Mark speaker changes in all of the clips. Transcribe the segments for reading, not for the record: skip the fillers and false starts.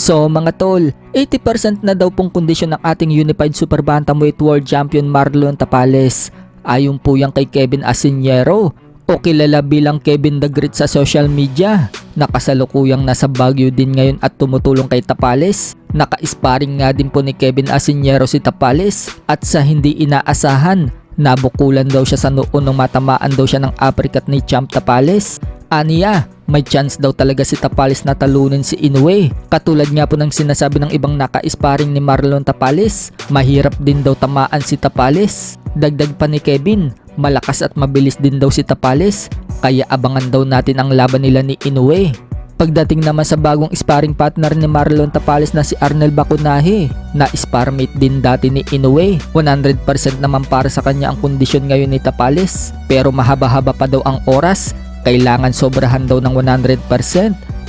Speaker 1: So mga tol, 80% na daw pong kondisyon ng ating Unified Super Bantamweight World Champion Marlon Tapales. Ayon po yan kay Kevin Asiñero o kilala bilang Kevin the Great sa social media. Nakasalukuyang nasa Baguio din ngayon at tumutulong kay Tapales. Naka-sparring nga din po ni Kevin Asiñero si Tapales at sa hindi inaasahan, nabukulan daw siya sa noo nung matamaan daw siya ng uppercut ni Champ Tapales. Aniya, may chance daw talaga si Tapales na talunin si Inoue. Katulad nga po ng sinasabi ng ibang naka-sparring ni Marlon Tapales, mahirap din daw tamaan si Tapales. Dagdag pa ni Kevin, malakas at mabilis din daw si Tapales, kaya abangan daw natin ang laban nila ni Inoue. Pagdating naman sa bagong sparring partner ni Marlon Tapales na si Arnel Bacunaje, na sparmate din dati ni Inoue, 100% naman para sa kanya ang kondisyon ngayon ni Tapales. Pero mahaba-haba pa daw ang oras, kailangan sobrahan daw ng 100%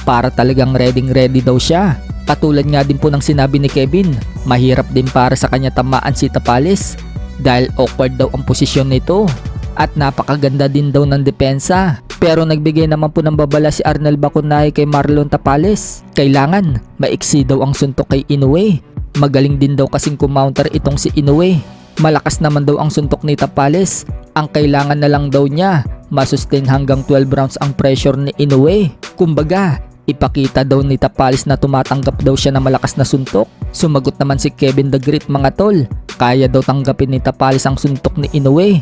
Speaker 1: para talagang ready daw siya. Katulad nga din po ng sinabi ni Kevin, mahirap din para sa kanya tamaan si Tapales dahil awkward daw ang posisyon nito at napakaganda din daw ng depensa. Pero nagbigay naman po ng babala si Arnel Bacunaje kay Marlon Tapales. Kailangan maiksi daw ang suntok kay Inoue. Magaling din daw kasing kumounter itong si Inoue. Malakas naman daw ang suntok ni Tapales. Ang kailangan na lang daw niya, masustain hanggang 12 rounds ang pressure ni Inoue. Kumbaga, ipakita daw ni Tapales na tumatanggap daw siya ng malakas na suntok. Sumagot naman si Kevin the Great mga tol. Kaya daw tanggapin ni Tapales ang suntok ni Inoue.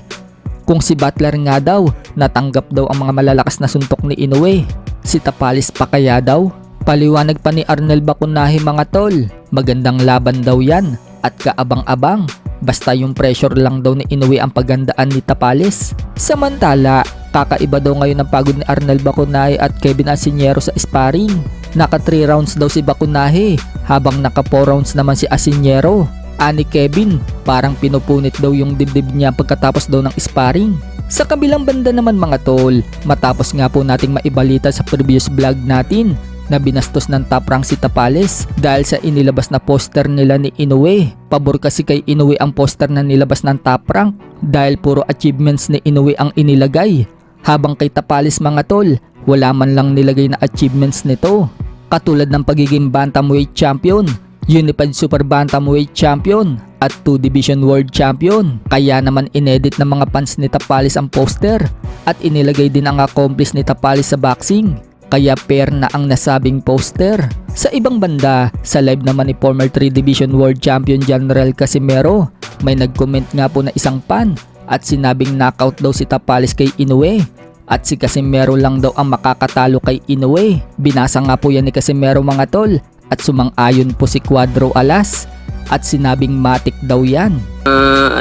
Speaker 1: Kung si Butler nga daw, natanggap daw ang mga malalakas na suntok ni Inoue. Si Tapales pa kaya daw? Paliwanag pa ni Arnel Bacunaje mga tol. Magandang laban daw yan at kaabang-abang. Basta yung pressure lang daw ni Inoue ang pagandaan ni Tapales. Samantala, kakaiba daw ngayon ang pagod ni Arnel Bacunaje at Kevin Asiñero sa sparring. Naka 3 rounds daw si Bacunaje habang naka 4 rounds naman si Asiñero. Ani Kevin, parang pinupunit daw yung dibdib niya pagkatapos daw ng sparring. Sa kabilang banda naman mga tol, matapos nga po nating maibalita sa previous vlog natin na binastos ng Top Rank si Tapales dahil sa inilabas na poster nila ni Inoue. Pabor kasi kay Inoue ang poster na nilabas ng Top Rank dahil puro achievements ni Inoue ang inilagay. Habang kay Tapales mga tol, wala man lang nilagay na achievements nito. Katulad ng pagiging Bantamweight Champion, Unified Super Bantamweight Champion at 2 Division World Champion. Kaya naman inedit ng mga fans ni Tapales ang poster at inilagay din ang accomplice ni Tapales sa boxing. Kaya pair na ang nasabing poster. Sa ibang banda, sa live naman ni former 3 Division World Champion General Casimero, may nag-comment nga po na isang fan at sinabing knockout daw si Tapales kay Inoue. At si Casimero lang daw ang makakatalo kay Inoue. Binasa nga po yan ni Casimero mga tol. At sumang-ayon po si Cuadro Alas at sinabing matik daw yan.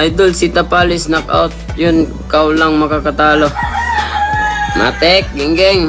Speaker 2: Idol, si Tapales knockout, yun, ikaw lang makakatalo. Matik, geng.